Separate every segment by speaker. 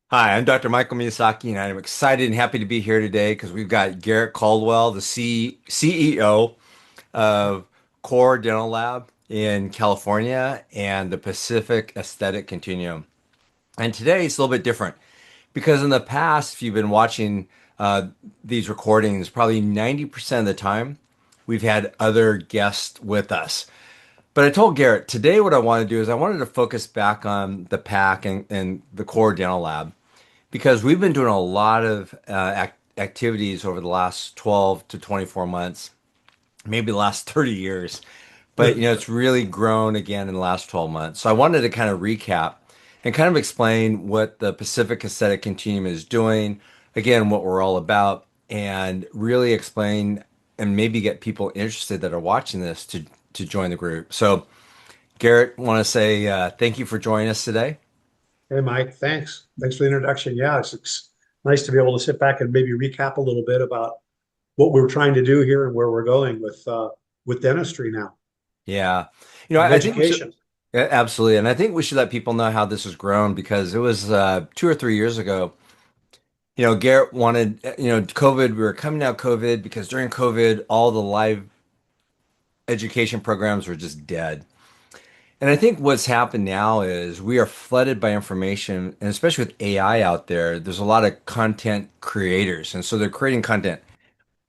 Speaker 1: Hi, I'm Dr. Michael Miyazaki, and I'm excited and happy to be here today because we've got Garrett Caldwell, the CEO of Core Dental Lab in California and the Pacific Aesthetic Continuum. And today it's a little bit different because in the past, if you've been watching uh, these recordings, probably 90% of the time we've had other guests with us. But I told Garrett today what I want to do is I wanted to focus back on the pack and the Core Dental Lab because we've been doing a lot of activities over the last 12 to 24 months, maybe the last 30 years. But it's really grown again in the last 12 months. So I wanted to kind of recap and kind of explain what the Pacific Aesthetic Continuum is doing, again, what we're all about, and really explain and maybe get people interested that are watching this to join the group. So, Garrett, want to say thank you for joining us today.
Speaker 2: Hey, Mike, thanks. Thanks for the introduction. Yeah, it's nice to be able to sit back and maybe recap a little bit about what we're trying to do here and where we're going with dentistry now
Speaker 1: Yeah.
Speaker 2: and
Speaker 1: I think we should.
Speaker 2: education.
Speaker 1: Yeah, absolutely. And I think we should let people know how this has grown because it was 2 or 3 years ago. Garrett wanted, COVID, we were coming out of COVID because during COVID, all the live education programs were just dead. And I think what's happened now is we are flooded by information, and especially with AI out there, there's a lot of content creators. And so they're creating content.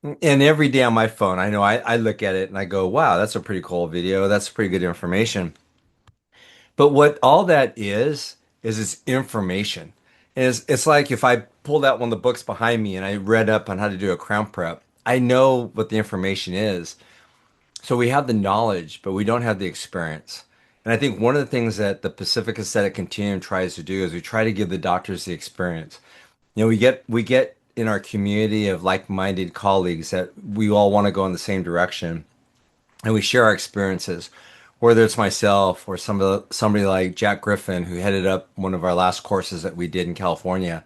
Speaker 1: And every day on my phone, I know I look at it and I go, wow, that's a pretty cool video. That's pretty good information. But what all that is it's information. And it's like if I pulled out one of the books behind me and I read up on how to do a crown prep, I know what the information is. So we have the knowledge, but we don't have the experience. And I think one of the things that the Pacific Aesthetic Continuum tries to do is we try to give the doctors the experience. We get in our community of like-minded colleagues that we all want to go in the same direction and we share our experiences, whether it's myself or somebody like Jack Griffin, who headed up one of our last courses that we did in California.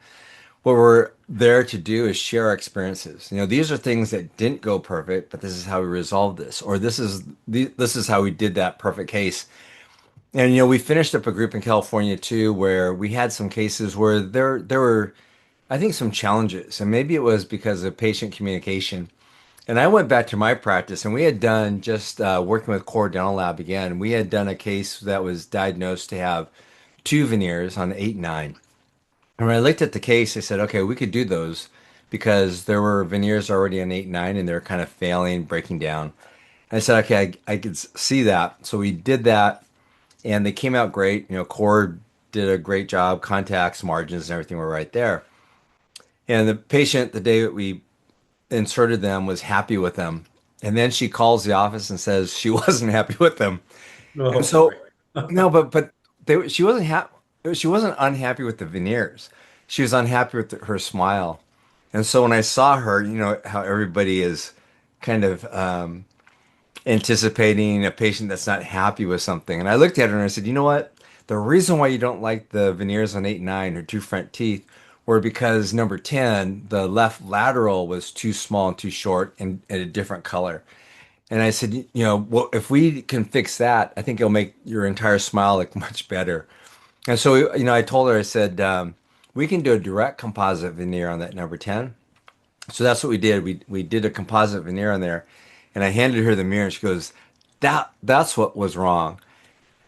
Speaker 1: What we're there to do is share our experiences. These are things that didn't go perfect, but this is how we resolved this, or this is how we did that perfect case. And we finished up a group in California too, where we had some cases where there were, I think, some challenges, and maybe it was because of patient communication. And I went back to my practice, and we had done just working with Core Dental Lab again. We had done a case that was diagnosed to have two veneers on 8 and 9. And when I looked at the case, I said, okay, we could do those because there were veneers already on 8 and 9, and they're kind of failing, breaking down. And I said, okay, I could see that. So we did that, and they came out great. Core did a great job. Contacts, margins, and everything were right there. And the patient, the day that we inserted them, was happy with them. And then she calls the office and says she wasn't happy with them. And
Speaker 2: Oh boy.
Speaker 1: so, no, she wasn't happy. She wasn't unhappy with the veneers. She was unhappy with her smile. And so when I saw her, how everybody is kind of anticipating a patient that's not happy with something. And I looked at her and I said, you know what? The reason why you don't like the veneers on 8 and 9, her two front teeth, were because number 10, the left lateral was too small and too short and a different color. And I said, well, if we can fix that, I think it'll make your entire smile look much better. And so, I told her, I said, we can do a direct composite veneer on that number 10. So that's what we did. We did a composite veneer on there, and I handed her the mirror, and she goes, that's what was wrong.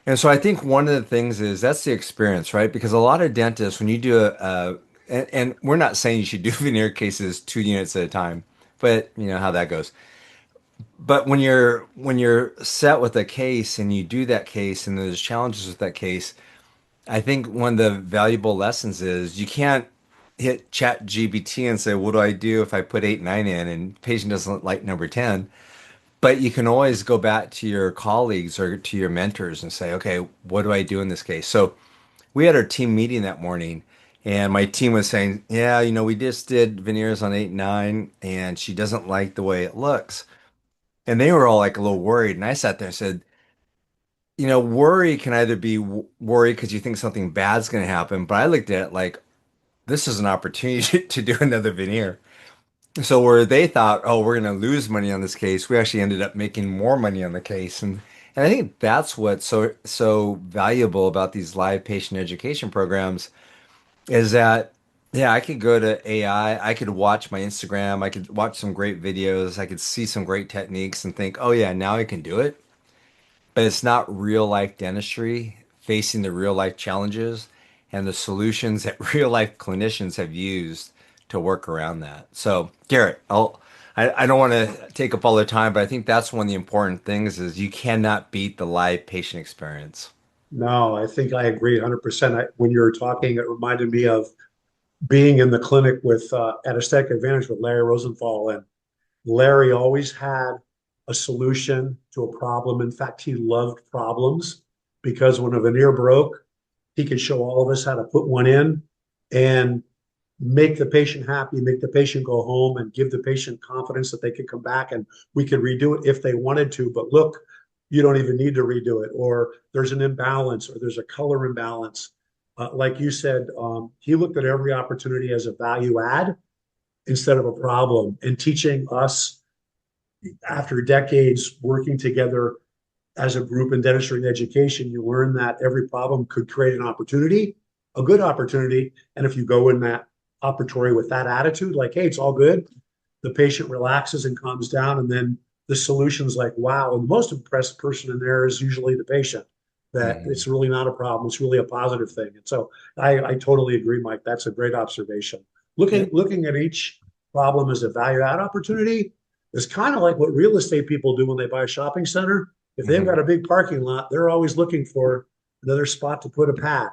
Speaker 1: And so I think one of the things is that's the experience, right? Because a lot of dentists, when you do and we're not saying you should do veneer cases 2 units at a time, but you know how that goes. But when you're set with a case and you do that case and there's challenges with that case, I think one of the valuable lessons is you can't hit chat GBT and say, what do I do if I put 8 and 9 in and patient doesn't like number 10? But you can always go back to your colleagues or to your mentors and say, okay, what do I do in this case? So we had our team meeting that morning, and my team was saying, yeah, we just did veneers on 8 and 9, and she doesn't like the way it looks. And they were all like a little worried. And I sat there and said, worry can either be worry because you think something bad's going to happen, but I looked at it like this is an opportunity to do another veneer. So where they thought, oh, we're going to lose money on this case, we actually ended up making more money on the case. And I think that's what's so valuable about these live patient education programs is that Yeah, I could go to AI. I could watch my Instagram. I could watch some great videos. I could see some great techniques and think, oh yeah, now I can do it. But it's not real life dentistry facing the real life challenges and the solutions that real life clinicians have used to work around that. So, Garrett, I don't want to take up all the time, but I think that's one of the important things is you cannot beat the live patient experience.
Speaker 2: No, I think I agree 100%. When you were talking, it reminded me of being in the clinic with at Aesthetic Advantage with Larry Rosenthal, and Larry always had a solution to a problem. In fact, he loved problems because when a veneer broke, he could show all of us how to put one in and make the patient happy, make the patient go home, and give the patient confidence that they could come back and we could redo it if they wanted to. But look, you don't even need to redo it, or there's an imbalance, or there's a color imbalance. Like you said, he looked at every opportunity as a value add instead of a problem, and teaching us after decades working together as a group in dentistry and education, you learn that every problem could create an opportunity, a good opportunity. And if you go in that operatory with that attitude, like, hey, it's all good, the patient relaxes and calms down. And then the solution's like, wow. And the most impressed person in there is usually the patient, that
Speaker 1: Mhm.
Speaker 2: it's really not a problem. It's really a positive thing. And so I totally agree, Mike. That's a great observation.
Speaker 1: Yeah.
Speaker 2: Looking at each problem as a value add opportunity is kind of like what real estate people do when they buy a shopping center. If they've
Speaker 1: Hmm.
Speaker 2: got a big parking lot, they're always looking for another spot to put a pad.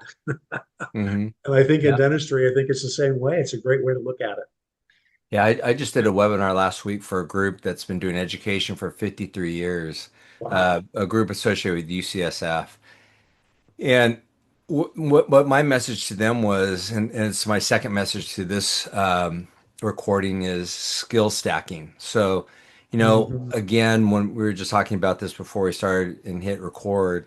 Speaker 1: Hmm.
Speaker 2: And I think in
Speaker 1: Yeah.
Speaker 2: dentistry, I think it's the same way. It's a great way to look at it.
Speaker 1: Yeah, I just did a webinar last week for a group that's been doing education for 53 years,
Speaker 2: Wow.
Speaker 1: a group associated with UCSF. And what my message to them was, and it's my second message to this recording, is skill stacking. So,
Speaker 2: Mm-hmm.
Speaker 1: again, when we were just talking about this before we started and hit record,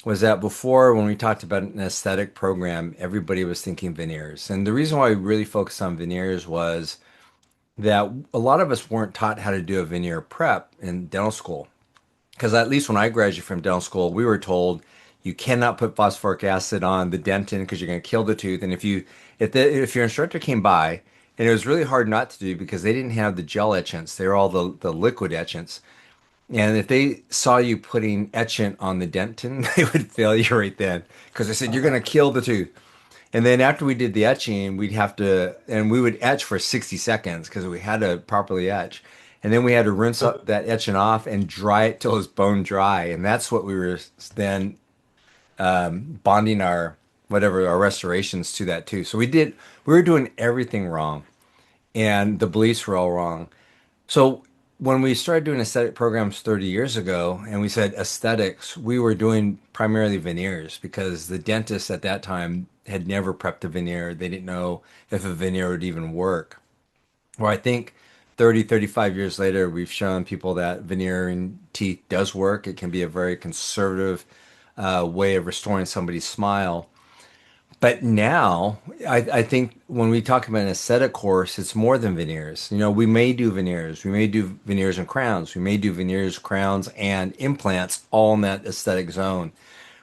Speaker 1: was that before when we talked about an aesthetic program, everybody was thinking veneers. And the reason why we really focused on veneers was that a lot of us weren't taught how to do a veneer prep in dental school. Because at least when I graduated from dental school, we were told you cannot put phosphoric acid on the dentin because you're going to kill the tooth. And if your instructor came by, and it was really hard not to do because they didn't have the gel etchants, they were all the liquid etchants. And if they saw you putting etchant on the dentin, they would fail you right then because they said you're going to kill the tooth. And then after we did the etching, and we would etch for 60 seconds because we had to properly etch. And then we had to rinse up that etching off and dry it till it's bone dry. And that's what we were then bonding our restorations to that too. So we were doing everything wrong and the beliefs were all wrong. So when we started doing aesthetic programs 30 years ago and we said aesthetics, we were doing primarily veneers because the dentists at that time had never prepped a veneer. They didn't know if a veneer would even work. Well, I think 30, 35 years later, we've shown people that veneering teeth does work. It can be a very conservative way of restoring somebody's smile. But now, I think when we talk about an aesthetic course, it's more than veneers. We may do veneers. We may do veneers and crowns. We may do veneers, crowns, and implants all in that aesthetic zone.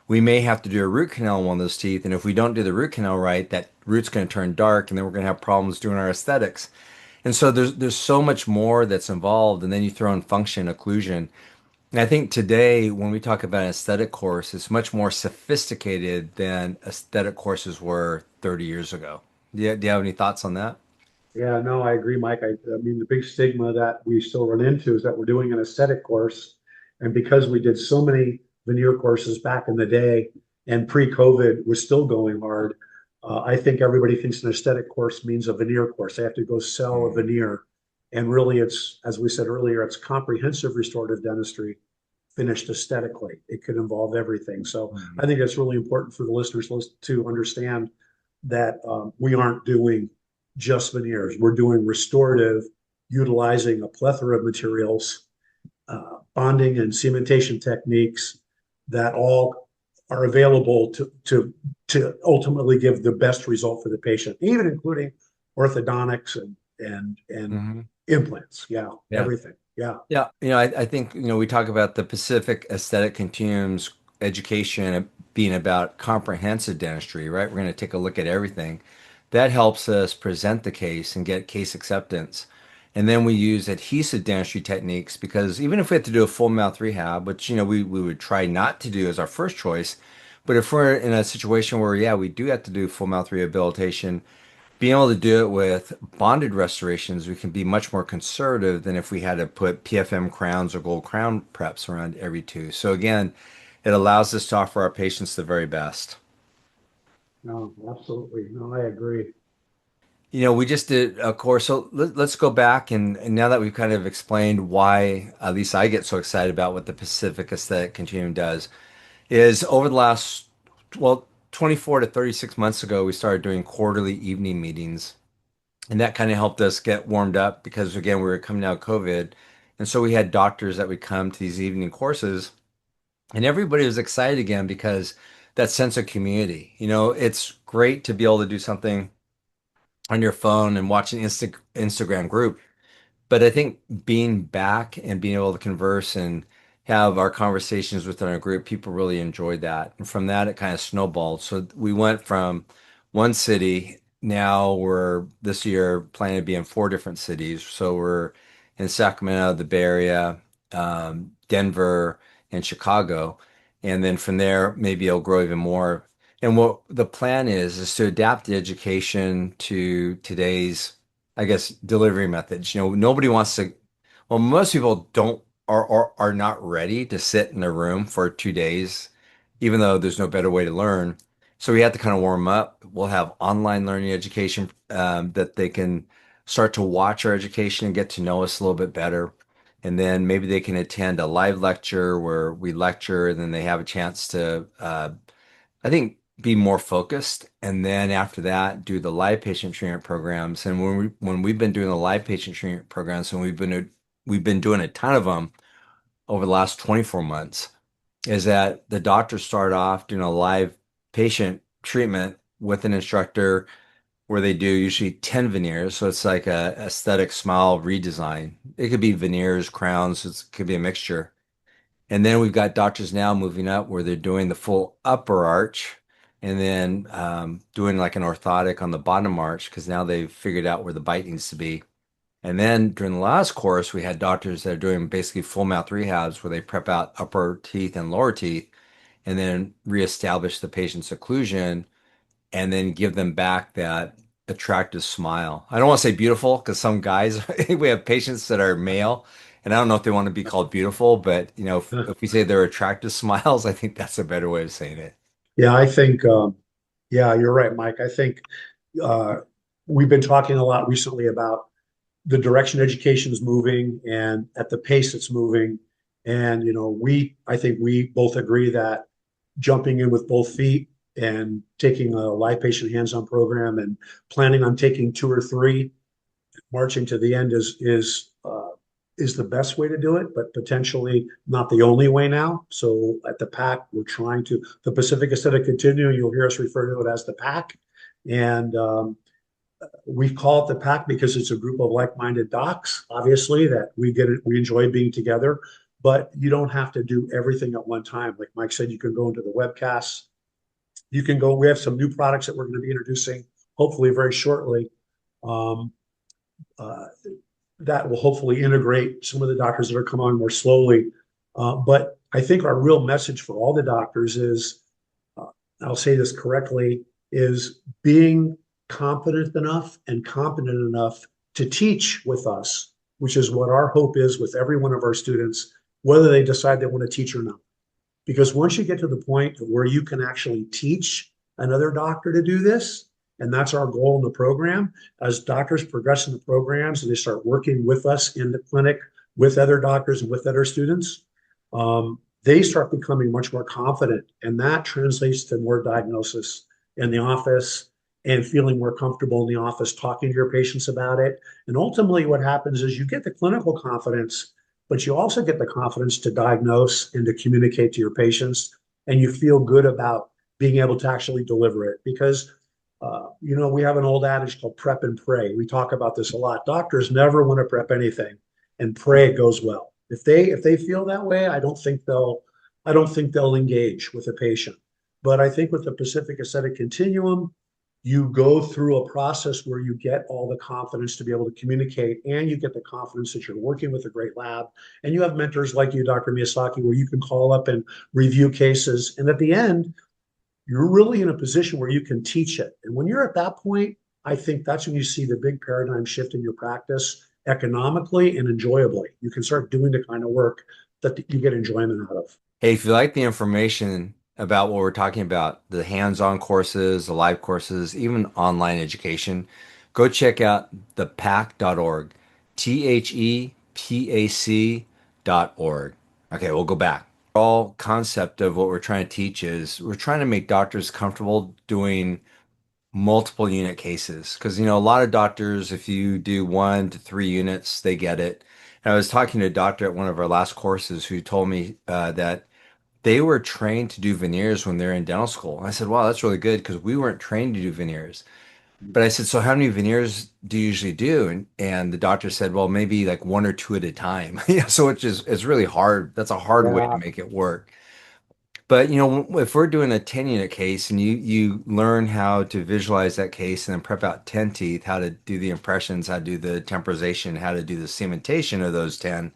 Speaker 1: We may have to do a root canal on one of those teeth. And if we don't do the root canal right, that root's going to turn dark and then we're going to have problems doing our aesthetics. And so there's so much more that's involved. And then you throw in function, occlusion. And I think today, when we talk about an aesthetic course, it's much more sophisticated than aesthetic courses were 30 years ago. Do you have any thoughts on that?
Speaker 2: Yeah, no, I agree, Mike. I mean, the big stigma that we still run into is that we're doing an aesthetic course. And because we did so many veneer courses back in the day and pre-COVID was still going hard, I think everybody thinks an aesthetic course means a veneer course. They have to go sell a
Speaker 1: Mm,
Speaker 2: veneer. And really, it's, as we said earlier, it's comprehensive restorative dentistry finished aesthetically. It could involve everything. So I
Speaker 1: mhm,
Speaker 2: think that's really important for the listeners to understand that we aren't doing just veneers. We're doing restorative, utilizing a plethora of materials, bonding and cementation techniques that all are available to ultimately give the best result for the patient, even including orthodontics and
Speaker 1: mhm.
Speaker 2: implants. Yeah,
Speaker 1: Yeah.
Speaker 2: everything. Yeah.
Speaker 1: Yeah. I think, we talk about the Pacific Aesthetic Continuum's education being about comprehensive dentistry, right? We're going to take a look at everything. That helps us present the case and get case acceptance. And then we use adhesive dentistry techniques because even if we have to do a full mouth rehab, which we would try not to do as our first choice, but if we're in a situation where yeah, we do have to do full mouth rehabilitation, being able to do it with bonded restorations, we can be much more conservative than if we had to put PFM crowns or gold crown preps around every tooth. So again, it allows us to offer our patients the very best.
Speaker 2: No, absolutely. No, I agree.
Speaker 1: We just did a course. So let's go back and now that we've kind of explained why, at least I get so excited about what the Pacific Aesthetic Continuum does, is over the last, well, 24 to 36 months ago, we started doing quarterly evening meetings. And that kind of helped us get warmed up because, again, we were coming out of COVID. And so we had doctors that would come to these evening courses, and everybody was excited again because that sense of community. It's great to be able to do something on your phone and watch an Instagram group. But I think being back and being able to converse and have our conversations within our group, people really enjoyed that. And from that, it kind of snowballed. So we went from one city. Now we're this year planning to be in four different cities. So we're in Sacramento, the Bay Area, Denver, and Chicago. And then from there, maybe it'll grow even more. And what the plan is to adapt the education to today's, I guess, delivery methods. Nobody wants to, well, most people don't are not ready to sit in a room for 2 days, even though there's no better way to learn. So we have to kind of warm up. We'll have online learning education that they can start to watch our education and get to know us a little bit better. And then maybe they can attend a live lecture where we lecture, and then they have a chance to I think be more focused, and then after that do the live patient treatment programs. And when we've been doing the live patient treatment programs, and we've been doing a ton of them over the last 24 months, is that the doctors start off doing a live patient treatment with an instructor where they do usually 10 veneers. So it's like a aesthetic smile redesign. It could be veneers, crowns, it could be a mixture. And then we've got doctors now moving up where they're doing the full upper arch and then doing like an orthotic on the bottom arch because now they've figured out where the bite needs to be. And then during the last course, we had doctors that are doing basically full mouth rehabs where they prep out upper teeth and lower teeth and then reestablish the patient's occlusion and then give them back that attractive smile. I don't want to say beautiful because some guys, we have patients that are male, and I don't know if they want to be called beautiful, but if we say they're attractive smiles, I think that's a better way of saying it.
Speaker 2: Yeah, I think, yeah, you're right, Mike. I think uh, we've been talking a lot recently about the direction education is moving and at the pace it's moving. And, I think we both agree that jumping in with both feet and taking a live patient hands-on program and planning on taking two or three, marching to the end is the best way to do it, but potentially not the only way now. So at the PAC, we're trying to the Pacific Aesthetic Continuum. You'll hear us refer to it as the PAC, and we call it the PAC because it's a group of like-minded docs. Obviously, that we enjoy being together, but you don't have to do everything at one time. Like Mike said, you can go into the webcasts. You can go. We have some new products that we're going to be introducing, hopefully very shortly. Um, uh, that will hopefully integrate some of the doctors that are coming on more slowly. But I think our real message for all the doctors is, uh, I'll say this correctly, is being confident enough and competent enough to teach with us, which is what our hope is with every one of our students, whether they decide they want to teach or not. Because once you get to the point where you can actually teach another doctor to do this, and that's our goal in the program, as doctors progress in the programs and they start working with us in the clinic with other doctors and with other students, they start becoming much more confident. And that translates to more diagnosis in the office and feeling more comfortable in the office, talking to your patients about it. And ultimately, what happens is you get the clinical confidence, but you also get the confidence to diagnose and to communicate to your patients. And you feel good about being able to actually deliver it because we have an old adage called prep and pray. We talk about this a lot. Doctors never want to prep anything and pray it goes well. If they feel that way, I don't think they'll engage with a patient. But I think with the Pacific Aesthetic Continuum, you go through a process where you get all the confidence to be able to communicate, and you get the confidence that you're working with a great lab, and you have mentors like you, Dr. Miyazaki, where you can call up and review cases. And at the end, you're really in a position where you can teach it. And when you're at that point, I think that's when you see the big paradigm shift in your practice economically and enjoyably. You can start doing the kind of work that you get enjoyment out of.
Speaker 1: Hey, if you like the information about what we're talking about, the hands-on courses, the live courses, even online education, go check out thepac.org, THEPAC.org. Okay, we'll go back. All concept of what we're trying to teach is we're trying to make doctors comfortable doing multiple unit cases. Because, a lot of doctors, if you do 1 to 3 units, they get it. And I was talking to a doctor at one of our last courses who told me that they were trained to do veneers when they're in dental school. And I said, wow, that's really good because we weren't trained to do veneers. But I said, so how many veneers do you usually do? And the doctor said, well, maybe like 1 or 2 at a time. Yeah, so it's really hard. That's a hard way to
Speaker 2: Yeah.
Speaker 1: make it work. But if we're doing a 10 unit case and you learn how to visualize that case and then prep out 10 teeth, how to do the impressions, how to do the temporization, how to do the cementation of those 10,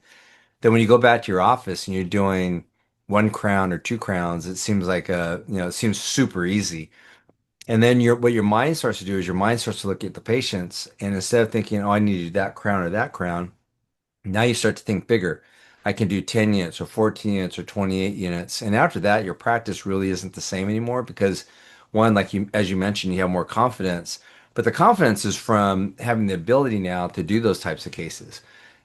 Speaker 1: then when you go back to your office and you're doing 1 crown or 2 crowns, it seems like it seems super easy. And then what your mind starts to do is your mind starts to look at the patients, and instead of thinking, oh, I need to do that crown or that crown, now you start to think bigger. I can do 10 units or 14 units or 28 units. And after that, your practice really isn't the same anymore because one, like as you mentioned, you have more confidence, but the confidence is from having the ability now to do those types of cases.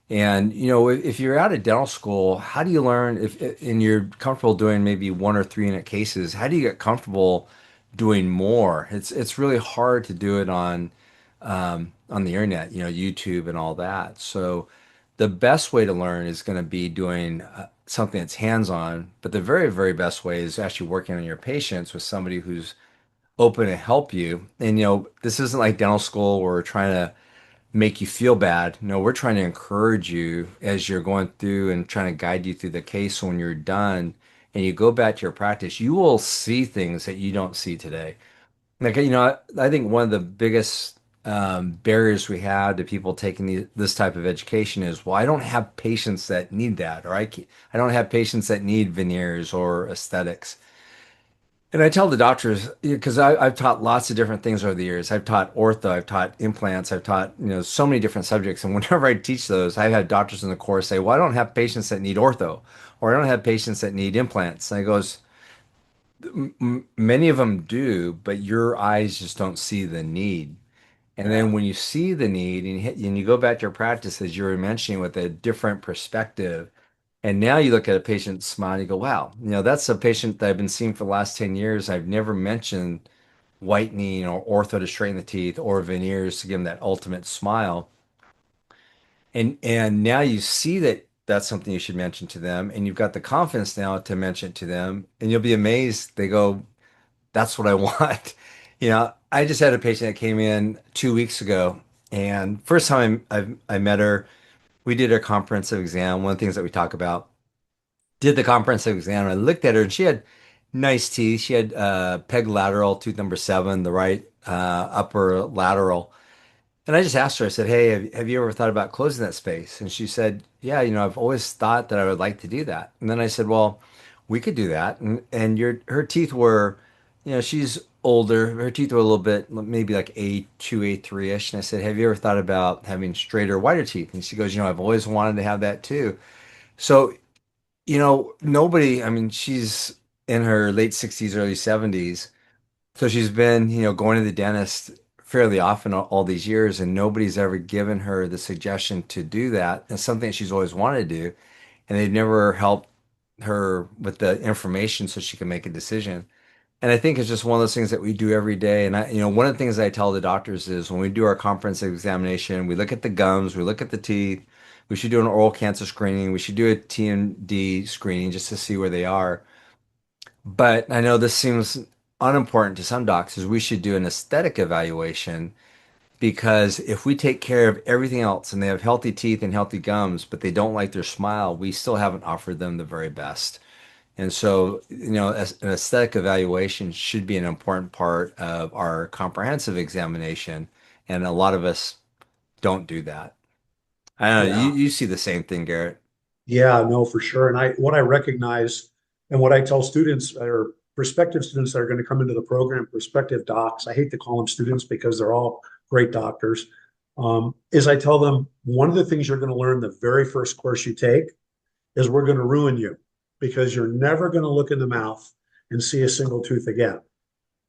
Speaker 1: And if you're out of dental school, how do you learn if and you're comfortable doing maybe 1 or 3 unit cases? How do you get comfortable doing more? It's really hard to do it on the internet, YouTube and all that. So the best way to learn is going to be doing something that's hands-on, but the very, very best way is actually working on your patients with somebody who's open to help you. And this isn't like dental school where we're trying to make you feel bad. No, we're trying to encourage you as you're going through and trying to guide you through the case. So when you're done and you go back to your practice, you will see things that you don't see today. Like, I think one of the biggest barriers we have to people taking this type of education is, well, I don't have patients that need that, or I don't have patients that need veneers or aesthetics. And I tell the doctors, because I've taught lots of different things over the years. I've taught ortho, I've taught implants, I've taught, so many different subjects. And whenever I teach those, I've had doctors in the course say, well, I don't have patients that need ortho, or I don't have patients that need implants. And I goes, Many of them do, but your eyes just don't see the need. And
Speaker 2: Yeah.
Speaker 1: then when you see the need and you go back to your practice, as you were mentioning, with a different perspective, and now you look at a patient's smile and you go, wow, that's a patient that I've been seeing for the last 10 years. I've never mentioned whitening or ortho to straighten the teeth or veneers to give them that ultimate smile. And now you see that that's something you should mention to them, and you've got the confidence now to mention it to them, and you'll be amazed. They go, that's what I want. I just had a patient that came in 2 weeks ago, and first time I met her, we did her comprehensive exam. One of the things that we talk about, did the comprehensive exam, and I looked at her, and she had nice teeth. She had peg lateral, tooth number 7, the right upper lateral. And I just asked her, I said, hey, have you ever thought about closing that space? And she said, yeah, I've always thought that I would like to do that. And then I said, well, we could do that. And her teeth were, she's older. Her teeth were a little bit, maybe like A2, A3-ish. And I said, have you ever thought about having straighter, wider teeth? And she goes, I've always wanted to have that too. So, nobody, I mean, she's in her late 60s, early 70s. So she's been, going to the dentist fairly often all these years, and nobody's ever given her the suggestion to do that. And something that she's always wanted to do, and they've never helped her with the information so she can make a decision. And I think it's just one of those things that we do every day. And one of the things I tell the doctors is when we do our comprehensive examination, we look at the gums, we look at the teeth, we should do an oral cancer screening, we should do a TMD screening just to see where they are. But I know this seems unimportant to some docs, is we should do an aesthetic evaluation because if we take care of everything else and they have healthy teeth and healthy gums, but they don't like their smile, we still haven't offered them the very best. And so, an aesthetic evaluation should be an important part of our comprehensive examination. And a lot of us don't do that. I don't know.
Speaker 2: Yeah.
Speaker 1: You see the same thing, Garrett.
Speaker 2: Yeah, no, for sure. And what I recognize and what I tell students or prospective students that are going to come into the program, prospective docs, I hate to call them students because they're all great doctors, is I tell them one of the things you're going to learn the very first course you take is we're going to ruin you because you're never going to look in the mouth and see a single tooth again.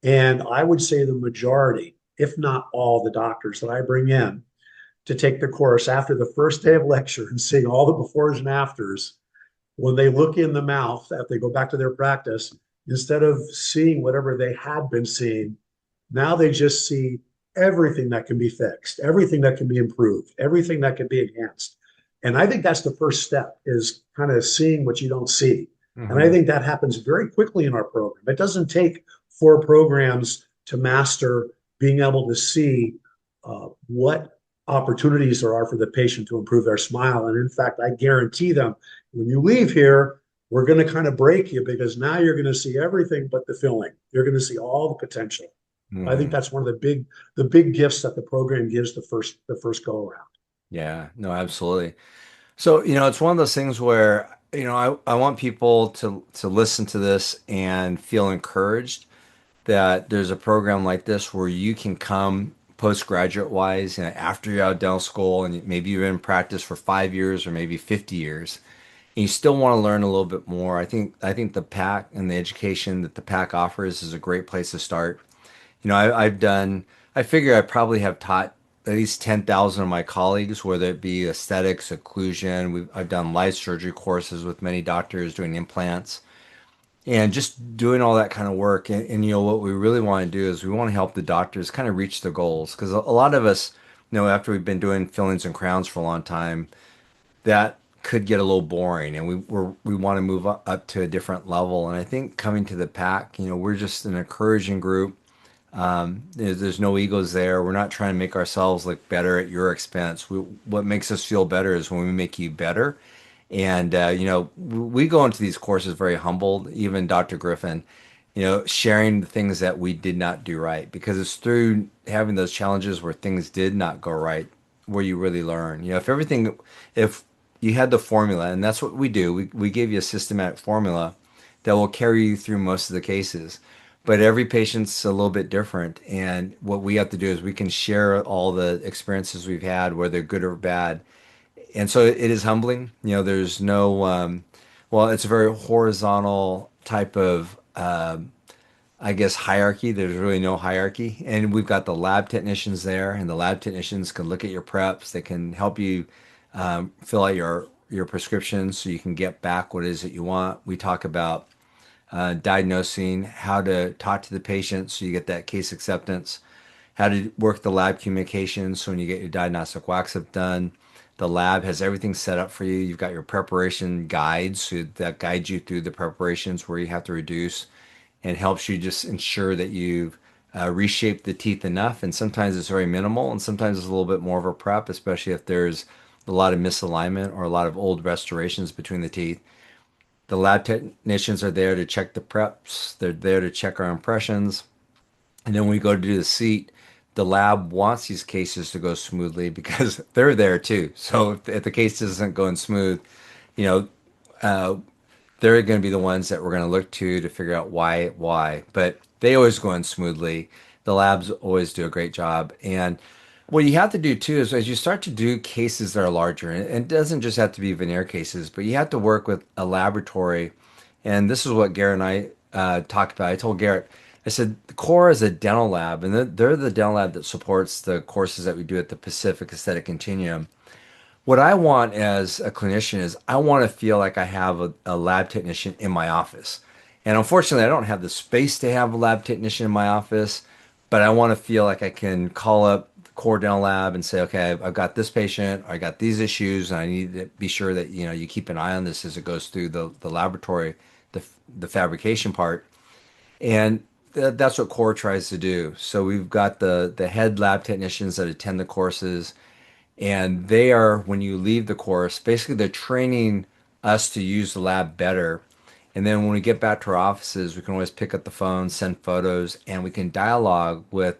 Speaker 2: And I would say the majority, if not all the doctors that I bring in to take the course after the first day of lecture and seeing all the befores and afters, when they look in the mouth after they go back to their practice, instead of seeing whatever they had been seeing, now they just see everything that can be fixed, everything that can be improved, everything that can be enhanced. And I think that's the first step is kind of seeing what you don't see. And I
Speaker 1: Hmm.
Speaker 2: think that happens very quickly in our program. It doesn't take 4 programs to master being able to see what opportunities there are for the patient to improve their smile. And in fact, I guarantee them when you leave here, we're going to kind of break you because now you're going to see everything but the filling. You're going to see all the potential. I think
Speaker 1: Hmm.
Speaker 2: that's one of the big gifts that the program gives the first go around.
Speaker 1: Yeah, no, absolutely. So, it's one of those things where, I want people to listen to this and feel encouraged that there's a program like this where you can come postgraduate wise, after you're out of dental school and maybe you've been in practice for 5 years or maybe 50 years, and you still want to learn a little bit more. I think the PAC and the education that the PAC offers is a great place to start. I figure I probably have taught at least 10,000 of my colleagues, whether it be aesthetics, occlusion. I've done live surgery courses with many doctors doing implants and just doing all that kind of work. And what we really want to do is we want to help the doctors kind of reach their goals. Because a lot of us, after we've been doing fillings and crowns for a long time, that could get a little boring and we want to move up to a different level. And I think coming to the pack, we're just an encouraging group. There's no egos there. We're not trying to make ourselves look better at your expense. What makes us feel better is when we make you better. And we go into these courses very humbled. Even Dr. Griffin, sharing the things that we did not do right, because it's through having those challenges where things did not go right where you really learn. If you had the formula, and that's what we do, we give you a systematic formula that will carry you through most of the cases. But every patient's a little bit different. And what we have to do is we can share all the experiences we've had, whether good or bad. And so it is humbling. There's no, well, it's a very horizontal type of, I guess, hierarchy. There's really no hierarchy. And we've got the lab technicians there, and the lab technicians can look at your preps. They can help you fill out your prescriptions so you can get back what it is that you want. We talk about diagnosing, how to talk to the patient so you get that case acceptance, how to work the lab communications so when you get your diagnostic wax-up done, the lab has everything set up for you. You've got your preparation guides that guide you through the preparations where you have to reduce and helps you just ensure that you've reshaped the teeth enough. And sometimes it's very minimal, and sometimes it's a little bit more of a prep, especially if there's a lot of misalignment or a lot of old restorations between the teeth. The lab technicians are there to check the preps. They're there to check our impressions. And then when we go to do the seat, the lab wants these cases to go smoothly because they're there too. So if the case isn't going smooth, you know, uh, they're going to be the ones that we're going to look to figure out why. But they always go in smoothly. The labs always do a great job. And what you have to do too is as you start to do cases that are larger, and it doesn't just have to be veneer cases, but you have to work with a laboratory. And this is what Garrett and I talked about. I told Garrett, I said, the core is a dental lab, and they're the dental lab that supports the courses that we do at the Pacific Aesthetic Continuum. What I want as a clinician is I want to feel like I have a lab technician in my office. And unfortunately, I don't have the space to have a lab technician in my office, but I want to feel like I can call up the core dental lab and say, okay, I've got this patient, I got these issues, and I need to be sure that you keep an eye on this as it goes through the laboratory, the fabrication part. And that's what core tries to do. So we've got the head lab technicians that attend the courses, and they are, when you leave the course, basically they're training us to use the lab better. And then when we get back to our offices, we can always pick up the phone, send photos, and we can dialogue with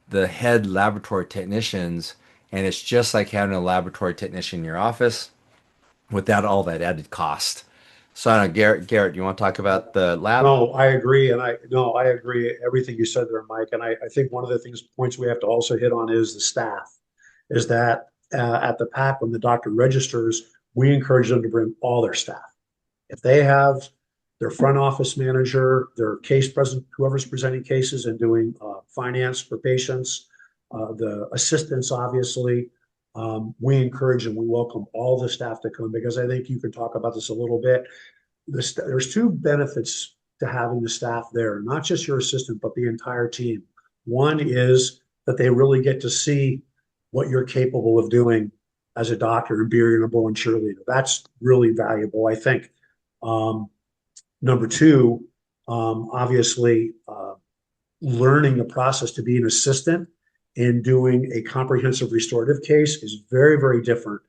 Speaker 1: the head laboratory technicians. And it's just like having a laboratory technician in your office without all that added cost. So, I don't know, Garrett, you want to talk about the lab?
Speaker 2: No, I agree. And I, no, I agree everything you said there, Mike. And I think one of the points we have to also hit on is the staff, is that at the PAC, when the doctor registers, we encourage them to bring all their staff. If they have their front office manager, their case present, whoever's presenting cases and doing finance for patients, the assistants, obviously, we encourage and we welcome all the staff to come because I think you could talk about this a little bit. There's two benefits to having the staff there, not just your assistant, but the entire team. One is that they really get to see what you're capable of doing as a doctor and be your number one cheerleader. That's really valuable, I think. Um, Number two, obviously, learning the process to be an assistant and doing a comprehensive restorative case is very, very different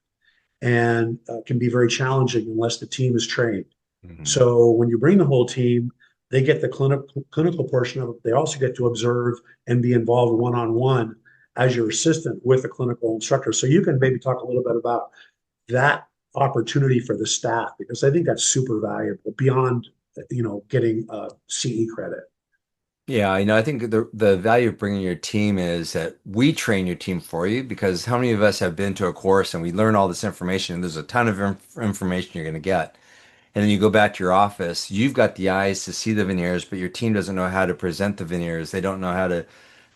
Speaker 2: and can be very challenging unless the team is trained.
Speaker 1: Mhm.
Speaker 2: So when you bring the whole team, they get the clinical portion of it. They also get to observe and be involved one-on-one as your assistant with the clinical instructor. So you can maybe talk a little bit about that opportunity for the staff because I think that's super valuable beyond getting CE credit.
Speaker 1: Yeah, I think the value of bringing your team is that we train your team for you because how many of us have been to a course and we learn all this information and there's a ton of information you're going to get. And then you go back to your office, you've got the eyes to see the veneers, but your team doesn't know how to present the veneers. They don't know how to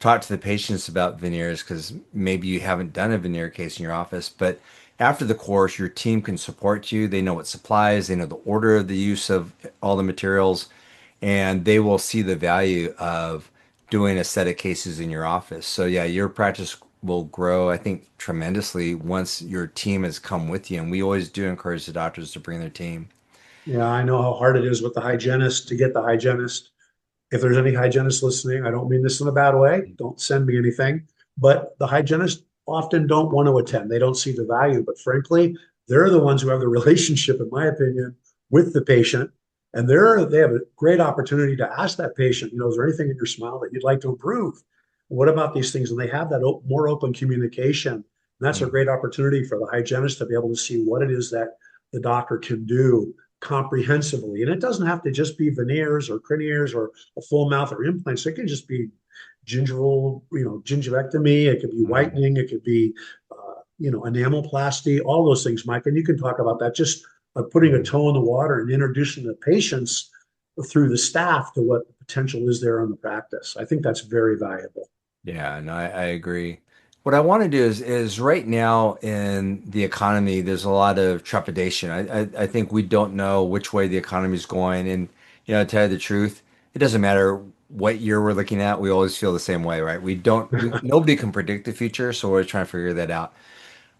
Speaker 1: talk to the patients about veneers because maybe you haven't done a veneer case in your office. But after the course, your team can support you. They know what supplies, they know the order of the use of all the materials, and they will see the value of doing a set of cases in your office. So yeah, your practice will grow, I think, tremendously once your team has come with you. And we always do encourage the doctors to bring their team.
Speaker 2: Yeah, I know how hard it is with the hygienist to get the hygienist. If there's any hygienists listening, I don't mean this in a bad way. Don't send me anything. But the hygienists often don't want to attend. They don't see the value. But frankly, they're the ones who have the relationship, in my opinion, with the patient. And they have a great opportunity to ask that patient, is there anything in your smile that you'd like to improve? What about these things? And they have that more open communication. And that's a
Speaker 1: Mm.
Speaker 2: great opportunity for the hygienist to be able to see what it is that the doctor can do comprehensively. And it doesn't have to just be veneers or craniers or a full mouth or implants. It can just be gingivectomy. It could be
Speaker 1: Mm.
Speaker 2: whitening. It could be, enamelplasty, all those things, Mike. And you can talk about that, just putting a
Speaker 1: Mm.
Speaker 2: toe in the water and introducing the patients through the staff to what the potential is there in the practice. I think that's very valuable.
Speaker 1: Yeah, no, I agree. What I want to do is right now in the economy, there's a lot of trepidation. I think we don't know which way the economy is going. And, to tell you the truth, it doesn't matter what year we're looking at, we always feel the same way, right? Nobody can predict the future, so we're trying to figure that out.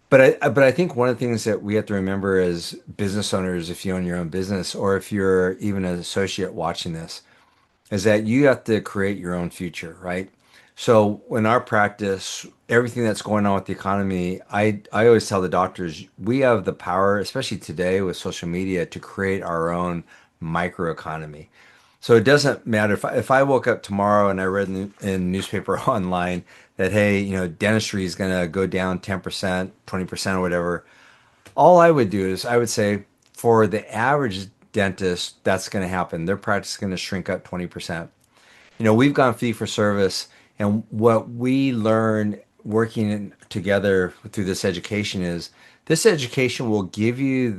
Speaker 1: But I think one of the things that we have to remember as business owners, if you own your own business, or if you're even an associate watching this, is that you have to create your own future, right? So in our practice, everything that's going on with the economy, I always tell the doctors we have the power, especially today with social media, to create our own microeconomy. So it doesn't matter if I woke up tomorrow and I read in newspaper online that hey, dentistry is going to go down 10%, 20% or whatever. All I would do is I would say for the average dentist, that's going to happen. Their practice is going to shrink up 20%. We've gone fee for service, and what we learn together through this education is this education will give you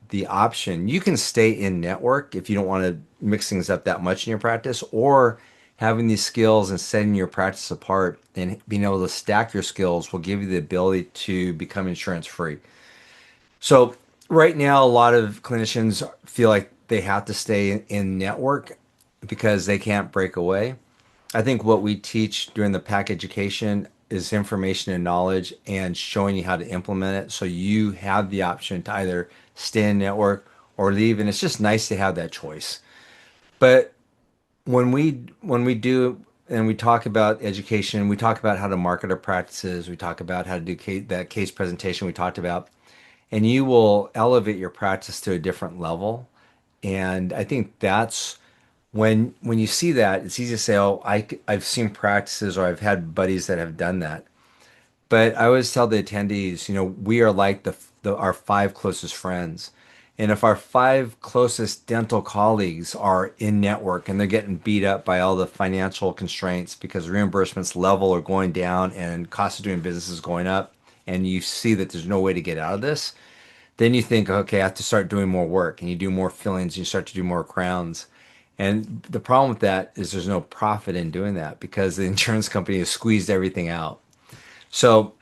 Speaker 1: the option. You can stay in network if you don't want to mix things up that much in your practice, or having these skills and setting your practice apart and being able to stack your skills will give you the ability to become insurance free. So right now, a lot of clinicians feel like they have to stay in network because they can't break away. I think what we teach during the PAC education is information and knowledge and showing you how to implement it so you have the option to either stay in network or leave. And it's just nice to have that choice. But when we do and we talk about education, we talk about how to market our practices, we talk about how to do that case presentation we talked about, and you will elevate your practice to a different level And I think that's when you see that, it's easy to say, "Oh, I've seen practices or I've had buddies that have done that." But I always tell the attendees, we are like our five closest friends. And if our five closest dental colleagues are in network and they're getting beat up by all the financial constraints because reimbursements level are going down and cost of doing business is going up, and you see that there's no way to get out of this, then you think, okay, I have to start doing more work, and you do more fillings, you start to do more crowns. And the problem with that is there's no profit in doing that because the insurance company has squeezed everything out. So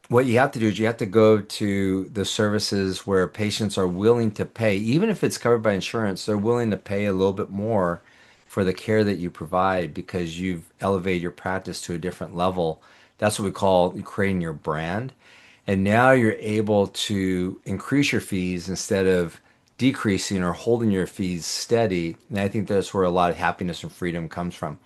Speaker 1: what you have to do is you have to go to the services where patients are willing to pay, even if it's covered by insurance, they're willing to pay a little bit more for the care that you provide because you've elevated your practice to a different level. That's what we call creating your brand. And now you're able to increase your fees instead of decreasing or holding your fees steady. And I think that's where a lot of happiness and freedom comes from.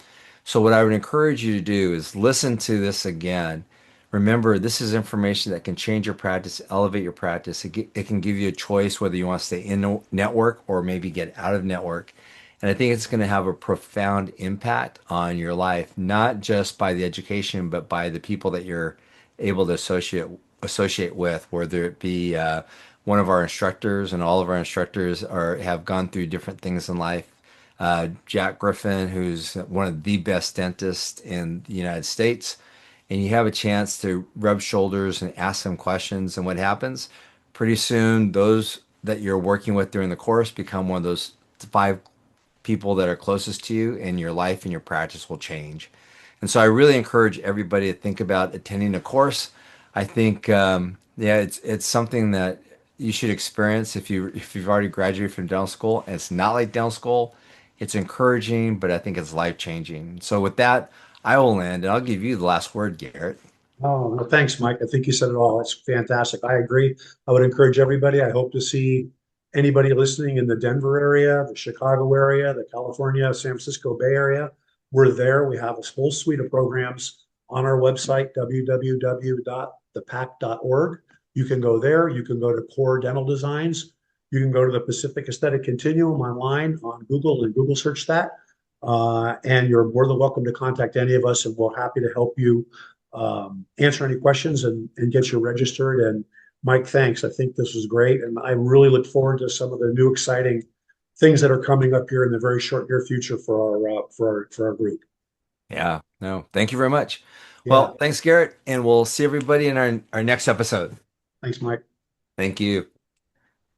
Speaker 1: So, what I would encourage you to do is listen to this again. Remember, this is information that can change your practice, elevate your practice. It can give you a choice whether you want to stay in network or maybe get out of network. And I think it's going to have a profound impact on your life, not just by the education, but by the people that you're able to associate with, whether it be one of our instructors, and all of our instructors are have gone through different things in life. Jack Griffin, who's one of the best dentists in the United States, and you have a chance to rub shoulders and ask them questions. And what happens? Pretty soon, those that you're working with during the course become one of those five people that are closest to you, and your life and your practice will change. And so I really encourage everybody to think about attending a course. I think, yeah, it's something that you should experience if you've already graduated from dental school. And it's not like dental school. It's encouraging, but I think it's life changing. So with that, I will end, and I'll give you the last word, Garrett.
Speaker 2: Oh, no, thanks, Mike. I think you said it all. It's fantastic. I agree. I would encourage everybody. I hope to see anybody listening in the Denver area, the Chicago area, the California, San Francisco Bay Area. We're there. We have a whole suite of programs on our website, www.thepack.org. You can go there. You can go to Core Dental Designs. You can go to the Pacific Aesthetic Continuum online on Google and Google search that. And you're more than welcome to contact any of us, and we're happy to help you answer any questions and get you registered. And Mike, thanks. I think this was great. And I really look forward to some of the new exciting things that are coming up here in the very short near future for our group.
Speaker 1: Yeah, no, thank you very much.
Speaker 2: Yeah.
Speaker 1: Well, thanks, Garrett, and we'll see everybody in our next episode.
Speaker 2: Thanks, Mike.
Speaker 1: Thank you.